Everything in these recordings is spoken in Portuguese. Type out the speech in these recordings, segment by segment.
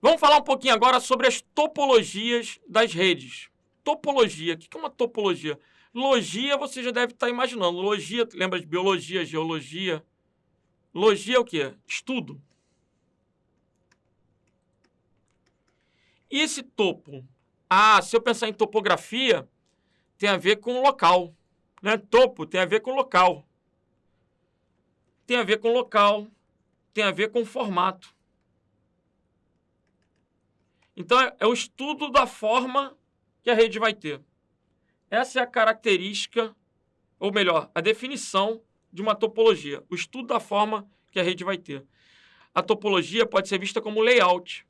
Vamos falar um pouquinho agora sobre as topologias das redes. Topologia. O que é uma topologia? Logia, você já deve estar imaginando. Logia, lembra de biologia, geologia? Logia é o quê? Estudo. E esse topo? Ah, se eu pensar em topografia, tem a ver com local. Né? Topo tem a ver com local. Tem a ver com local. Tem a ver com formato. Então, é o estudo da forma que a rede vai ter. Essa é a característica, ou melhor, a definição de uma topologia. O estudo da forma que a rede vai ter. A topologia pode ser vista como layout.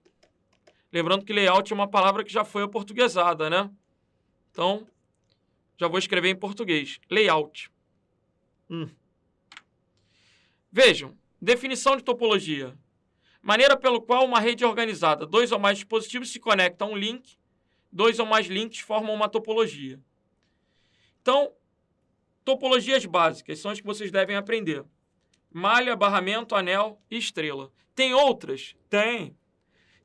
Lembrando que layout é uma palavra que já foi aportuguesada, né? Então, já vou escrever em português. Layout. Vejam, definição de topologia. Maneira pelo qual uma rede é organizada. 2 ou mais dispositivos se conectam a um link. 2 ou mais links formam uma topologia. Então, topologias básicas são as que vocês devem aprender. Malha, barramento, anel e estrela. Tem outras? Tem.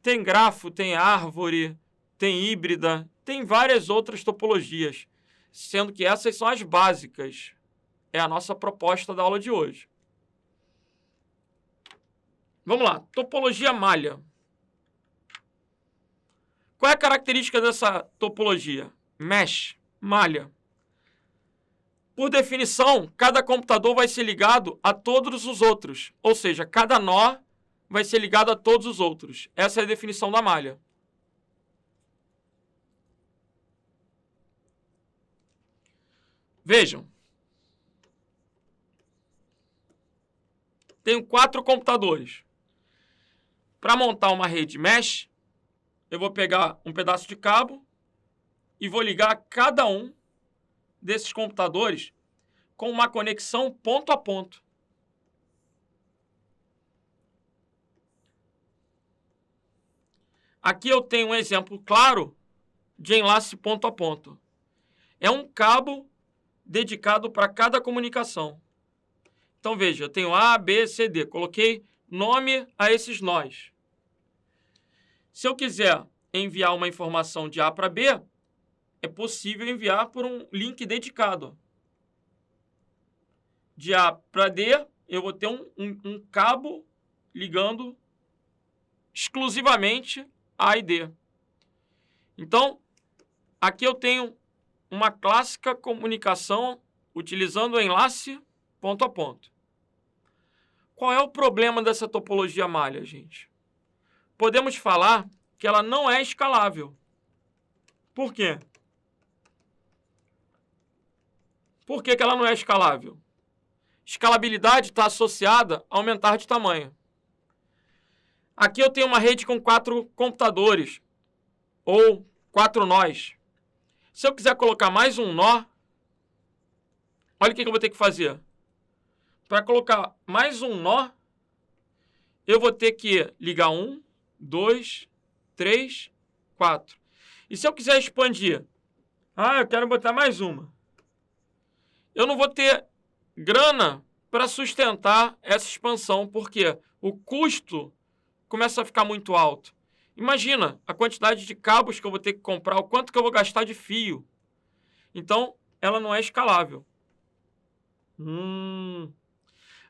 Tem grafo, tem árvore, tem híbrida, tem várias outras topologias, sendo que essas são as básicas. É a nossa proposta da aula de hoje. Vamos lá, topologia malha. Qual é a característica dessa topologia? Mesh, malha. Por definição, cada computador vai ser ligado a todos os outros, ou seja, cada nó vai ser ligado a todos os outros. Essa é a definição da malha. Vejam. Tenho 4 computadores. Para montar uma rede mesh, eu vou pegar um pedaço de cabo e vou ligar cada um desses computadores com uma conexão ponto a ponto. Aqui eu tenho um exemplo claro de enlace ponto a ponto. É um cabo dedicado para cada comunicação. Então, veja, eu tenho A, B, C, D. Coloquei nome a esses nós. Se eu quiser enviar uma informação de A para B, é possível enviar por um link dedicado. De A para D, eu vou ter um cabo ligando exclusivamente A e D. Então, aqui eu tenho uma clássica comunicação utilizando o enlace ponto a ponto. Qual é o problema dessa topologia malha, gente? Podemos falar que ela não é escalável. Por quê? Por que ela não é escalável? Escalabilidade está associada a aumentar de tamanho. Aqui eu tenho uma rede com 4 computadores, ou 4 nós. Se eu quiser colocar mais um nó, olha o que eu vou ter que fazer. Para colocar mais um nó, eu vou ter que ligar 1, 2, 3, 4. E se eu quiser expandir? Eu quero botar mais uma. Eu não vou ter grana para sustentar essa expansão, porque o custo começa a ficar muito alto. Imagina a quantidade de cabos que eu vou ter que comprar, o quanto que eu vou gastar de fio. Então, ela não é escalável.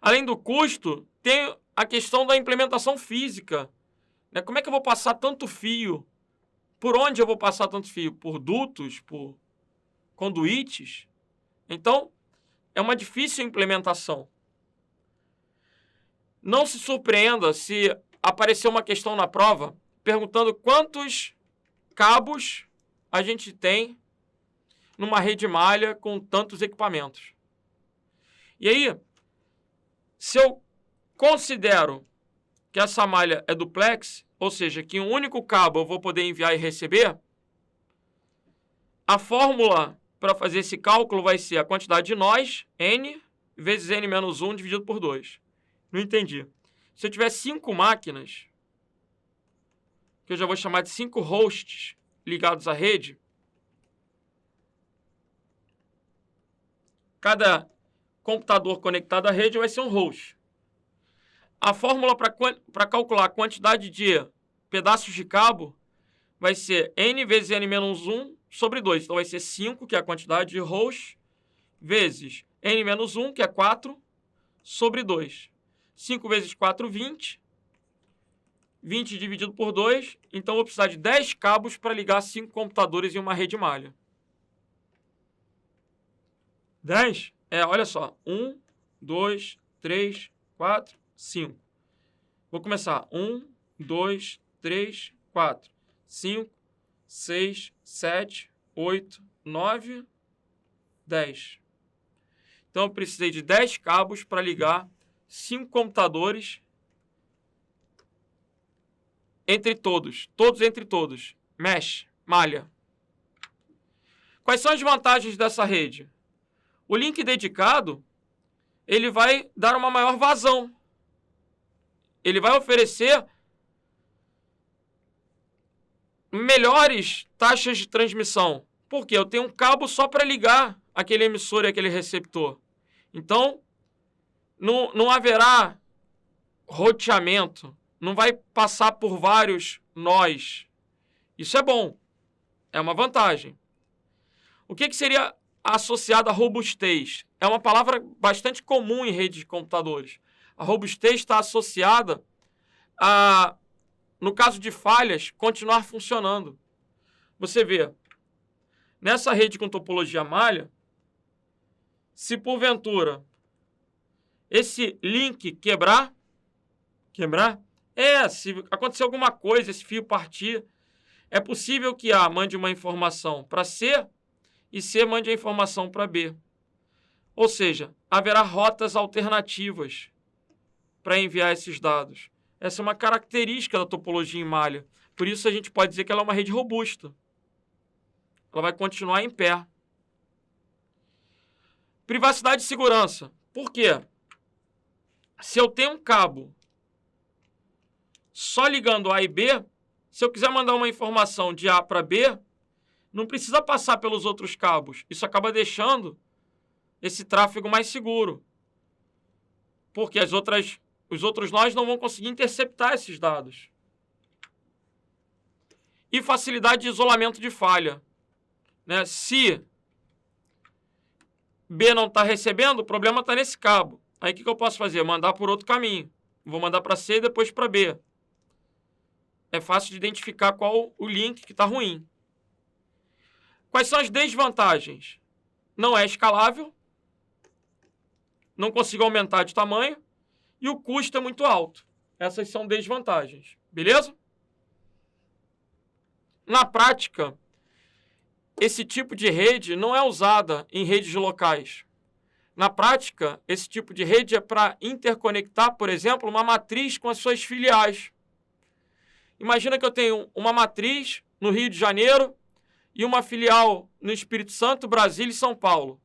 Além do custo, tem a questão da implementação física. Como é que eu vou passar tanto fio? Por onde eu vou passar tanto fio? Por dutos? Por conduítes? Então, é uma difícil implementação. Não se surpreenda se aparecer uma questão na prova perguntando quantos cabos a gente tem numa rede malha com tantos equipamentos. E aí, se eu considero que essa malha é duplex, ou seja, que um único cabo eu vou poder enviar e receber, a fórmula para fazer esse cálculo vai ser a quantidade de nós, n, vezes n menos 1 dividido por 2. Não entendi. Se eu tiver 5 máquinas, que eu já vou chamar de 5 hosts ligados à rede, cada computador conectado à rede vai ser um host. A fórmula para calcular a quantidade de pedaços de cabo vai ser n vezes n menos 1 sobre 2. Então, vai ser 5, que é a quantidade de rows, vezes n menos 1, que é 4, sobre 2. 5 vezes 4, 20. 20 dividido por 2. Então, eu vou precisar de 10 cabos para ligar 5 computadores em uma rede malha. 10? Olha só. 1, 2, 3, 4, 5. Vou começar. 1, 2, 3, 4, 5, 6, 7, 8, 9, 10. Então, eu precisei de 10 cabos para ligar 5 computadores entre todos. Todos entre todos. Mesh, malha. Quais são as vantagens dessa rede? O link dedicado, ele vai dar uma maior vazão. Ele vai oferecer melhores taxas de transmissão. Por quê? Eu tenho um cabo só para ligar aquele emissor e aquele receptor. Então, não haverá roteamento. Não vai passar por vários nós. Isso é bom. É uma vantagem. O que seria associado à robustez? É uma palavra bastante comum em redes de computadores. A robustez está associada a, no caso de falhas, continuar funcionando. Você vê, nessa rede com topologia malha, se porventura esse link quebrar, se acontecer alguma coisa, esse fio partir, é possível que A mande uma informação para C e C mande a informação para B. Ou seja, haverá rotas alternativas para enviar esses dados. Essa é uma característica da topologia em malha. Por isso a gente pode dizer que ela é uma rede robusta. Ela vai continuar em pé. Privacidade e segurança. Por quê? Se eu tenho um cabo só ligando A e B, se eu quiser mandar uma informação de A para B, não precisa passar pelos outros cabos. Isso acaba deixando esse tráfego mais seguro. Porque os outros nós não vão conseguir interceptar esses dados. E facilidade de isolamento de falha. Né? Se B não está recebendo, o problema está nesse cabo. Aí o que eu posso fazer? Mandar por outro caminho. Vou mandar para C e depois para B. É fácil de identificar qual o link que está ruim. Quais são as desvantagens? Não é escalável. Não consigo aumentar de tamanho. E o custo é muito alto. Essas são desvantagens. Beleza? Na prática, esse tipo de rede não é usada em redes locais. Na prática, esse tipo de rede é para interconectar, por exemplo, uma matriz com as suas filiais. Imagina que eu tenho uma matriz no Rio de Janeiro e uma filial no Espírito Santo, Brasília e São Paulo.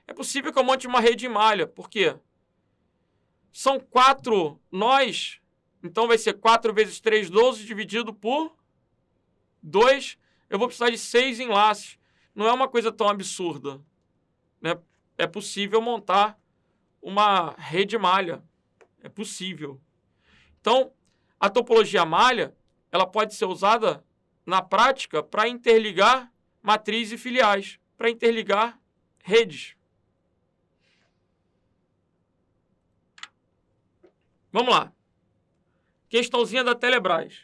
É possível que eu monte uma rede em malha. Por quê? São 4 nós, então vai ser 4 vezes 3, 12, dividido por 2. Eu vou precisar de 6 enlaces. Não é uma coisa tão absurda. Né? É possível montar uma rede malha. É possível. Então, a topologia malha, ela pode ser usada na prática para interligar matriz e filiais, para interligar redes. Vamos lá. Questãozinha da Telebrás.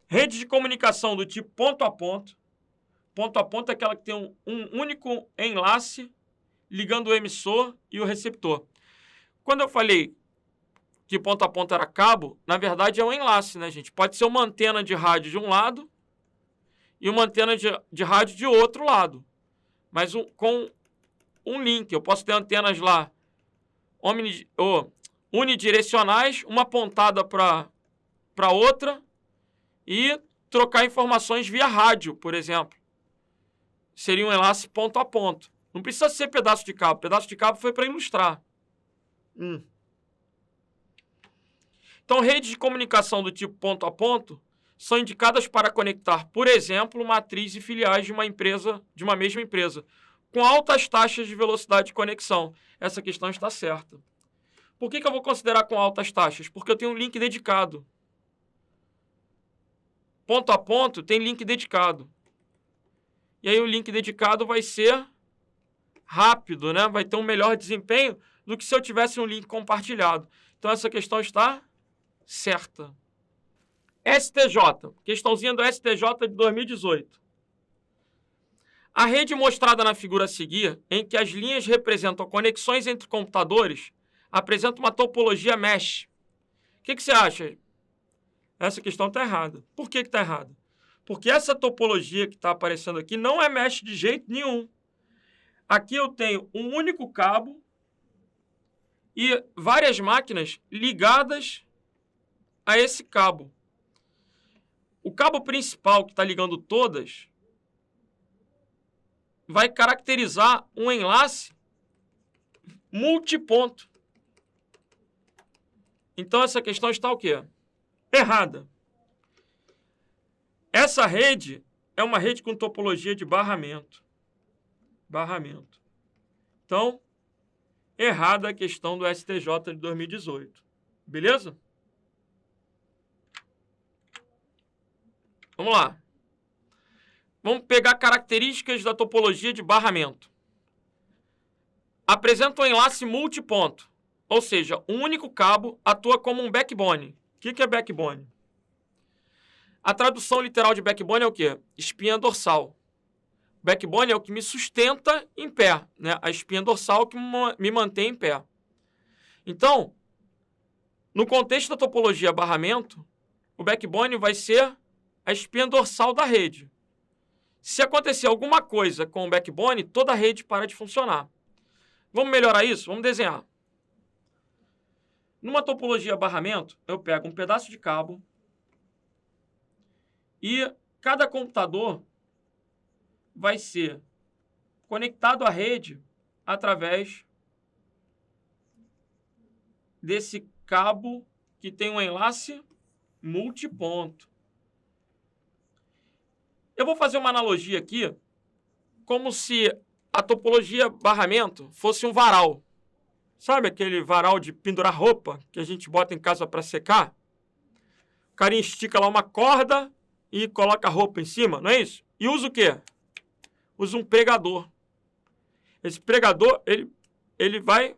Rede de comunicação do tipo ponto a ponto. Ponto a ponto é aquela que tem um único enlace ligando o emissor e o receptor. Quando eu falei que ponto a ponto era cabo, na verdade é um enlace, né, gente? Pode ser uma antena de rádio de um lado e uma antena de rádio de outro lado. Mas com um link. Eu posso ter antenas lá unidirecionais, uma apontada para outra e trocar informações via rádio, por exemplo. Seria um enlace ponto a ponto. Não precisa ser pedaço de cabo. Pedaço de cabo foi para ilustrar. Então, redes de comunicação do tipo ponto a ponto são indicadas para conectar, por exemplo, matriz e filiais de uma mesma empresa, com altas taxas de velocidade de conexão. Essa questão está certa. Por que eu vou considerar com altas taxas? Porque eu tenho um link dedicado. ponto a ponto tem link dedicado. E aí o link dedicado vai ser rápido, né? Vai ter um melhor desempenho do que se eu tivesse um link compartilhado. Então essa questão está certa. STJ, questãozinha do STJ de 2018. A rede mostrada na figura a seguir, em que as linhas representam conexões entre computadores, apresenta uma topologia mesh. O que você acha? Essa questão está errada. Por que está errada? Porque essa topologia que está aparecendo aqui não é mesh de jeito nenhum. Aqui eu tenho um único cabo e várias máquinas ligadas a esse cabo. O cabo principal que está ligando todas vai caracterizar um enlace multiponto. Então essa questão está o quê? Errada. Essa rede é uma rede com topologia de barramento. Barramento. Então, errada a questão do STJ de 2018. Beleza? Vamos lá. Vamos pegar características da topologia de barramento. Apresenta um enlace multiponto. Ou seja, um único cabo atua como um backbone. O que é backbone? A tradução literal de backbone é o quê? Espinha dorsal. Backbone é o que me sustenta em pé, né? A espinha dorsal que me mantém em pé. Então, no contexto da topologia barramento, o backbone vai ser a espinha dorsal da rede. Se acontecer alguma coisa com o backbone, toda a rede para de funcionar. Vamos melhorar isso? Vamos desenhar. Numa topologia barramento, eu pego um pedaço de cabo e cada computador vai ser conectado à rede através desse cabo que tem um enlace multiponto. Eu vou fazer uma analogia aqui, como se a topologia barramento fosse um varal. Sabe aquele varal de pendurar roupa que a gente bota em casa para secar? O carinha estica lá uma corda e coloca a roupa em cima, não é isso? E usa o quê? Usa um pregador. Esse pregador, ele vai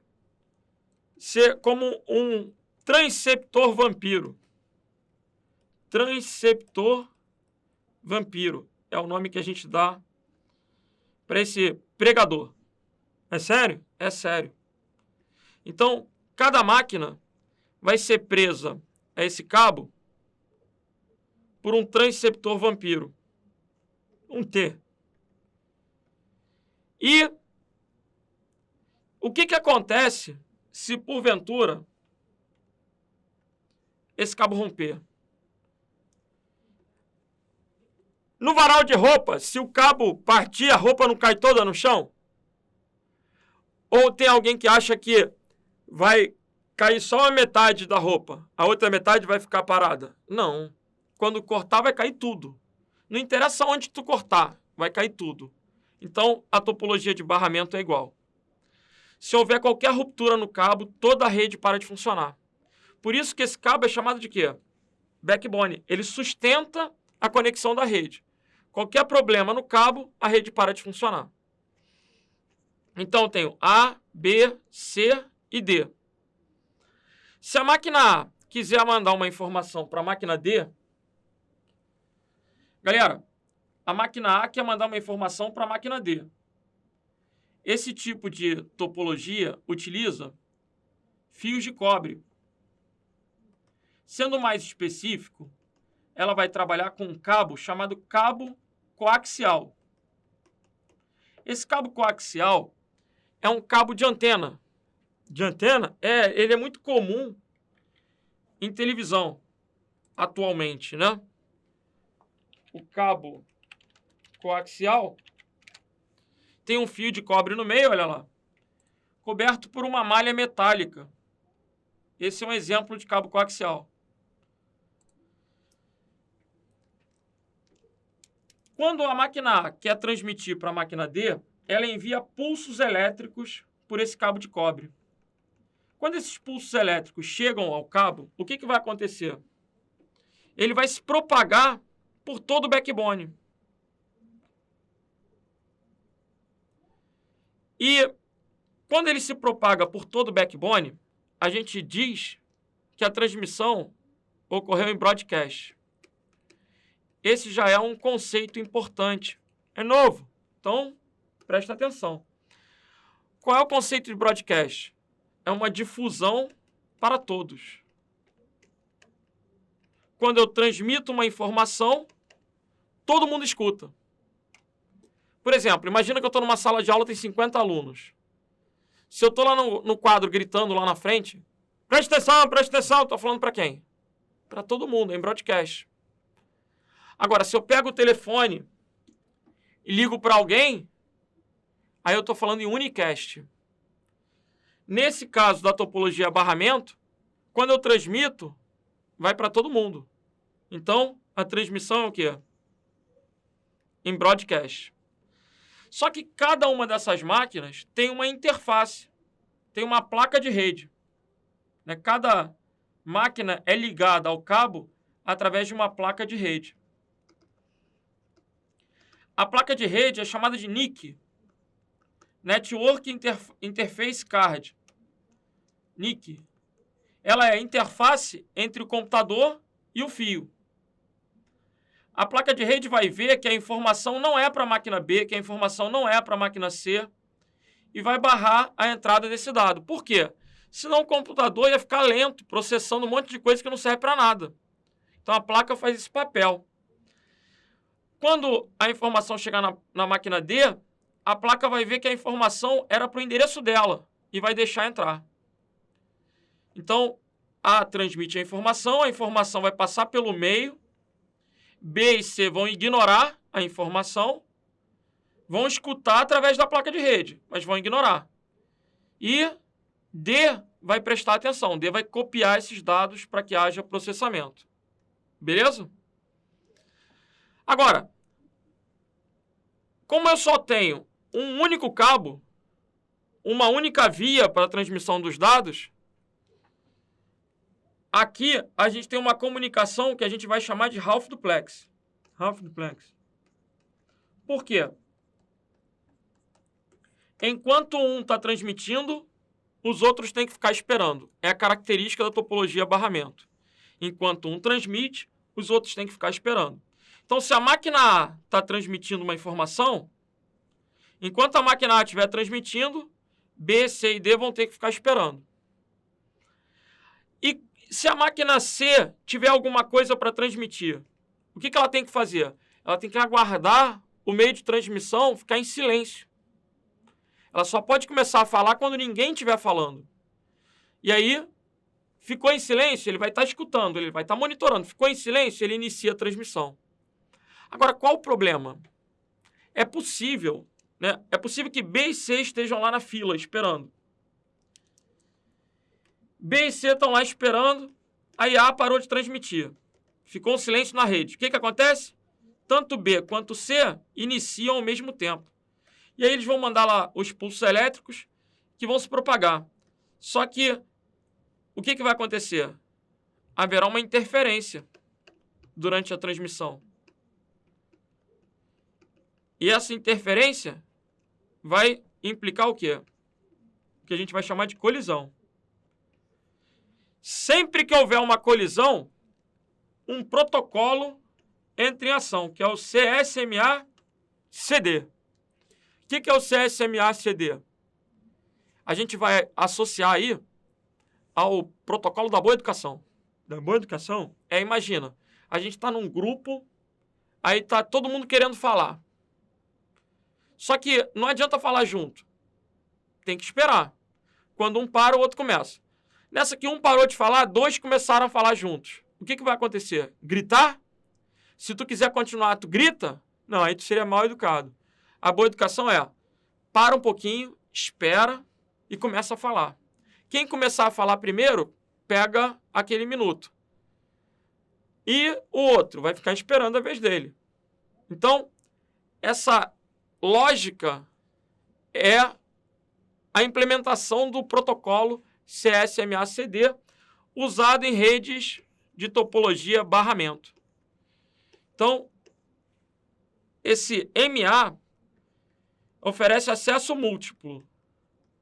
ser como um transceptor vampiro. Transceptor vampiro é o nome que a gente dá para esse pregador. É sério? É sério. Então, cada máquina vai ser presa a esse cabo por um transceptor vampiro. Um T. E o que acontece se, porventura, esse cabo romper? No varal de roupa, se o cabo partir, a roupa não cai toda no chão? Ou tem alguém que acha que vai cair só a metade da roupa, a outra metade vai ficar parada? Não. Quando cortar, vai cair tudo. Não interessa onde tu cortar, vai cair tudo. Então, a topologia de barramento é igual. Se houver qualquer ruptura no cabo, toda a rede para de funcionar. Por isso que esse cabo é chamado de quê? Backbone. Ele sustenta a conexão da rede. Qualquer problema no cabo, a rede para de funcionar. Então, eu tenho A, B, C e D. Se a máquina A quiser mandar uma informação para a máquina D, galera, a máquina A quer mandar uma informação para a máquina D. Esse tipo de topologia utiliza fios de cobre. Sendo mais específico, ela vai trabalhar com um cabo chamado cabo coaxial. Esse cabo coaxial é um cabo de antena. De antena? Ele é muito comum em televisão atualmente, né? O cabo coaxial tem um fio de cobre no meio, olha lá, coberto por uma malha metálica. Esse é um exemplo de cabo coaxial. Quando a máquina A quer transmitir para a máquina D, ela envia pulsos elétricos por esse cabo de cobre. Quando esses pulsos elétricos chegam ao cabo, o que vai acontecer? Ele vai se propagar por todo o backbone. E quando ele se propaga por todo o backbone, a gente diz que a transmissão ocorreu em broadcast. Esse já é um conceito importante. É novo, então presta atenção. Qual é o conceito de broadcast? É uma difusão para todos. Quando eu transmito uma informação, todo mundo escuta. Por exemplo, imagina que eu estou numa sala de aula, tem 50 alunos. Se eu estou lá no quadro gritando lá na frente, presta atenção, estou falando para quem? Para todo mundo, em broadcast. Agora, se eu pego o telefone e ligo para alguém, aí eu estou falando em unicast. Nesse caso da topologia barramento, quando eu transmito, vai para todo mundo. Então, a transmissão é o quê? Em broadcast. Só que cada uma dessas máquinas tem uma interface, tem uma placa de rede. Cada máquina é ligada ao cabo através de uma placa de rede. A placa de rede é chamada de NIC, Network Interface Card. NIC. Ela é a interface entre o computador e o fio. A placa de rede vai ver que a informação não é para a máquina B, que a informação não é para a máquina C, e vai barrar a entrada desse dado. Por quê? Senão o computador ia ficar lento, processando um monte de coisa que não serve para nada. Então a placa faz esse papel. Quando a informação chegar na máquina D, a placa vai ver que a informação era para o endereço dela e vai deixar entrar. Então, A transmite a informação vai passar pelo meio, B e C vão ignorar a informação, vão escutar através da placa de rede, mas vão ignorar. E D vai prestar atenção, D vai copiar esses dados para que haja processamento. Beleza? Agora, como eu só tenho um único cabo, uma única via para a transmissão dos dados, aqui a gente tem uma comunicação que a gente vai chamar de half duplex. Half duplex. Por quê? Enquanto um está transmitindo, os outros têm que ficar esperando. É a característica da topologia barramento. Enquanto um transmite, os outros têm que ficar esperando. Então, se a máquina A está transmitindo uma informação, enquanto a máquina A estiver transmitindo, B, C e D vão ter que ficar esperando. E se a máquina C tiver alguma coisa para transmitir, o que ela tem que fazer? Ela tem que aguardar o meio de transmissão ficar em silêncio. Ela só pode começar a falar quando ninguém estiver falando. E aí, ficou em silêncio, ele vai estar escutando, ele vai estar monitorando. Ficou em silêncio, ele inicia a transmissão. Agora, qual o problema? É possível que B e C estejam lá na fila, esperando. B e C estão lá esperando, aí A parou de transmitir. Ficou um silêncio na rede. O que acontece? Tanto B quanto C iniciam ao mesmo tempo. E aí eles vão mandar lá os pulsos elétricos que vão se propagar. Só que, o que vai acontecer? Haverá uma interferência durante a transmissão. E essa interferência vai implicar o quê? O que a gente vai chamar de colisão. Sempre que houver uma colisão, um protocolo entra em ação, que é o CSMA-CD. O que é o CSMA-CD? A gente vai associar aí ao protocolo da boa educação. Da boa educação? Imagina, a gente está num grupo, aí está todo mundo querendo falar. Só que não adianta falar junto. Tem que esperar. Quando um para, o outro começa. Nessa que um parou de falar, dois começaram a falar juntos. O que vai acontecer? Gritar? Se tu quiser continuar, tu grita? Não, aí tu seria mal educado. A boa educação é, para um pouquinho, espera e começa a falar. Quem começar a falar primeiro, pega aquele minuto. E o outro vai ficar esperando a vez dele. Então, essa lógica é a implementação do protocolo CSMA-CD usado em redes de topologia barramento. Então, esse MA oferece acesso múltiplo.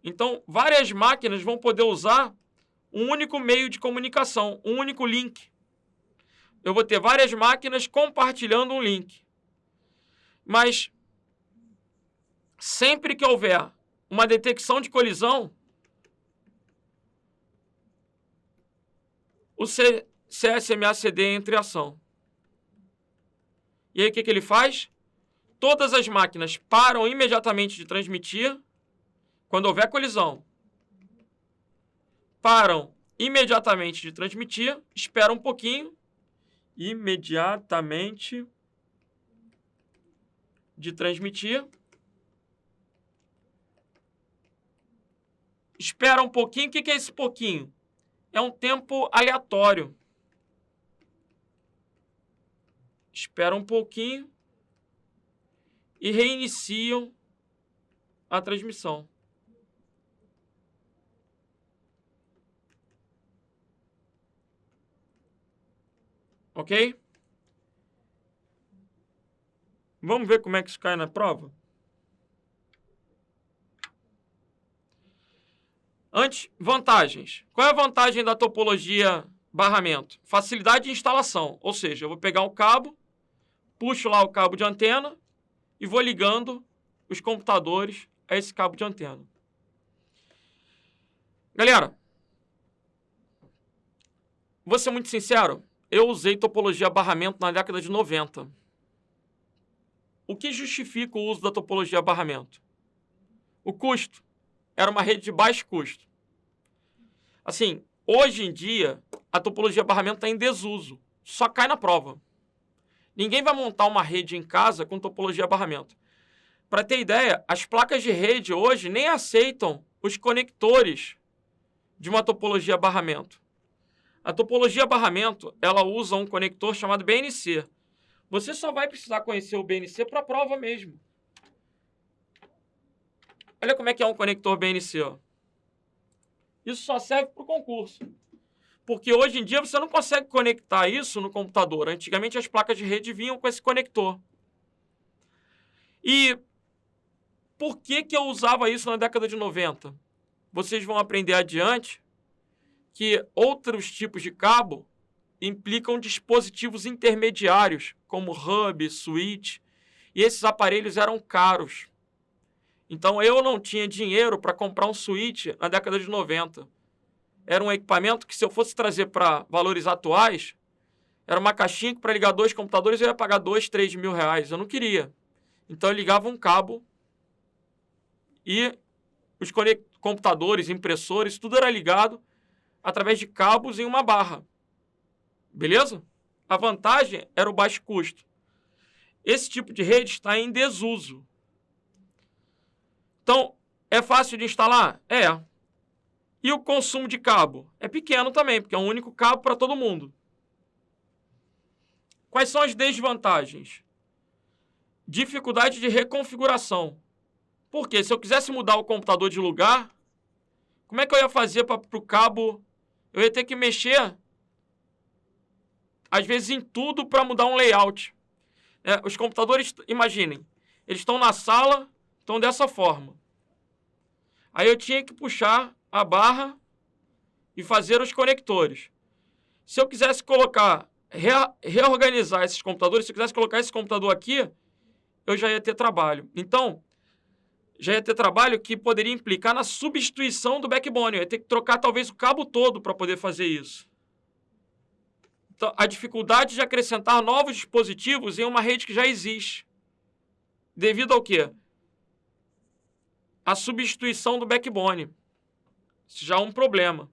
Então, várias máquinas vão poder usar um único meio de comunicação, um único link. Eu vou ter várias máquinas compartilhando um link. Mas, sempre que houver uma detecção de colisão, o CSMA-CD entra em ação. E aí, o que ele faz? Todas as máquinas param imediatamente de transmitir quando houver colisão. Param imediatamente de transmitir, esperam um pouquinho, imediatamente de transmitir. Espera um pouquinho. O que é esse pouquinho? É um tempo aleatório. Espera um pouquinho e reiniciam a transmissão. Ok? Vamos ver como é que isso cai na prova? Antes, vantagens. Qual é a vantagem da topologia barramento? Facilidade de instalação. Ou seja, eu vou pegar um cabo, puxo lá o cabo de antena e vou ligando os computadores a esse cabo de antena. Galera, vou ser muito sincero, eu usei topologia barramento na década de 90. O que justifica o uso da topologia barramento? O custo. Era uma rede de baixo custo. Assim, hoje em dia, a topologia barramento está em desuso. Só cai na prova. Ninguém vai montar uma rede em casa com topologia barramento. Para ter ideia, as placas de rede hoje nem aceitam os conectores de uma topologia barramento. A topologia barramento, ela usa um conector chamado BNC. Você só vai precisar conhecer o BNC para a prova mesmo. Olha como é que é um conector BNC. Ó. Isso só serve para o concurso. Porque hoje em dia você não consegue conectar isso no computador. Antigamente as placas de rede vinham com esse conector. E por que eu usava isso na década de 90? Vocês vão aprender adiante que outros tipos de cabo implicam dispositivos intermediários, como hub, switch, e esses aparelhos eram caros. Então eu não tinha dinheiro para comprar um switch na década de 90. Era um equipamento que, se eu fosse trazer para valores atuais, era uma caixinha que, para ligar 2 computadores, eu ia pagar 2, 3 mil reais. Eu não queria. Então eu ligava um cabo e os computadores, impressores, tudo era ligado através de cabos em uma barra. Beleza? A vantagem era o baixo custo. Esse tipo de rede está em desuso. Então, é fácil de instalar? É. E o consumo de cabo? É pequeno também, porque é um único cabo para todo mundo. Quais são as desvantagens? Dificuldade de reconfiguração. Porque se eu quisesse mudar o computador de lugar, como é que eu ia fazer para o cabo? Eu ia ter que mexer, às vezes, em tudo para mudar um layout. Os computadores, imaginem, eles estão na sala, estão dessa forma. Aí eu tinha que puxar a barra e fazer os conectores. Se eu quisesse colocar, reorganizar esses computadores, se eu quisesse colocar esse computador aqui, eu já ia ter trabalho. Então, já ia ter trabalho que poderia implicar na substituição do backbone. Eu ia ter que trocar talvez o cabo todo para poder fazer isso. Então, a dificuldade de acrescentar novos dispositivos em uma rede que já existe. Devido ao quê? A substituição do backbone. Isso já é um problema.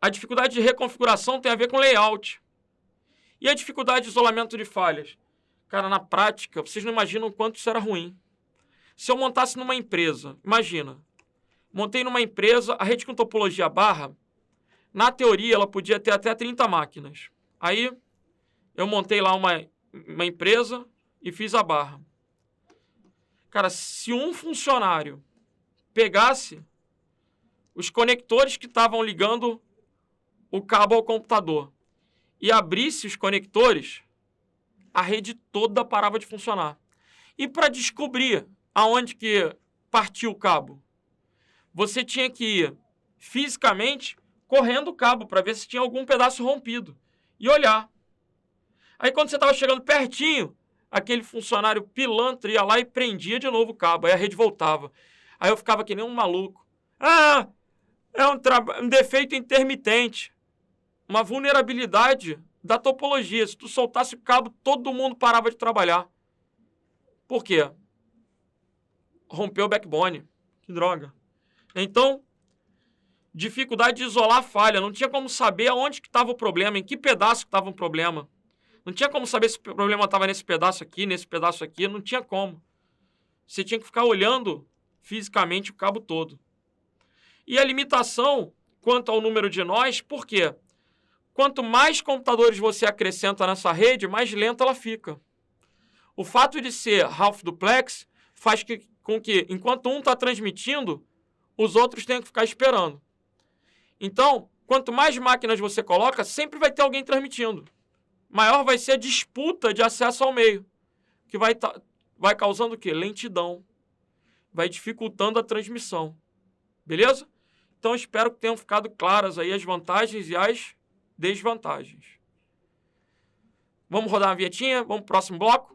A dificuldade de reconfiguração tem a ver com layout. E a dificuldade de isolamento de falhas? Cara, na prática, vocês não imaginam o quanto isso era ruim. Se eu montasse numa empresa, imagina, montei numa empresa, a rede com topologia barra, na teoria ela podia ter até 30 máquinas. Aí eu montei lá uma empresa e fiz a barra. Cara, se um funcionário pegasse os conectores que estavam ligando o cabo ao computador e abrisse os conectores, a rede toda parava de funcionar. E para descobrir aonde que partiu o cabo, você tinha que ir fisicamente correndo o cabo para ver se tinha algum pedaço rompido e olhar. Aí quando você estava chegando pertinho, aquele funcionário pilantra ia lá e prendia de novo o cabo, aí a rede voltava. Aí eu ficava que nem um maluco. Ah, é um defeito intermitente, uma vulnerabilidade da topologia. Se tu soltasse o cabo, todo mundo parava de trabalhar. Por quê? Rompeu o backbone. Que droga. Então, dificuldade de isolar a falha. Não tinha como saber aonde que estava o problema, em que pedaço que estava o problema. Não tinha como saber se o problema estava nesse pedaço aqui, não tinha como. Você tinha que ficar olhando fisicamente o cabo todo. E a limitação quanto ao número de nós, por quê? Quanto mais computadores você acrescenta nessa rede, mais lenta ela fica. O fato de ser half duplex faz com que, enquanto um está transmitindo, os outros tenham que ficar esperando. Então, quanto mais máquinas você coloca, sempre vai ter alguém transmitindo. Maior vai ser a disputa de acesso ao meio, que vai causando o quê? Lentidão. Vai dificultando a transmissão. Beleza? Então, espero que tenham ficado claras aí as vantagens e as desvantagens. Vamos rodar uma vinhetinha? Vamos pro próximo bloco?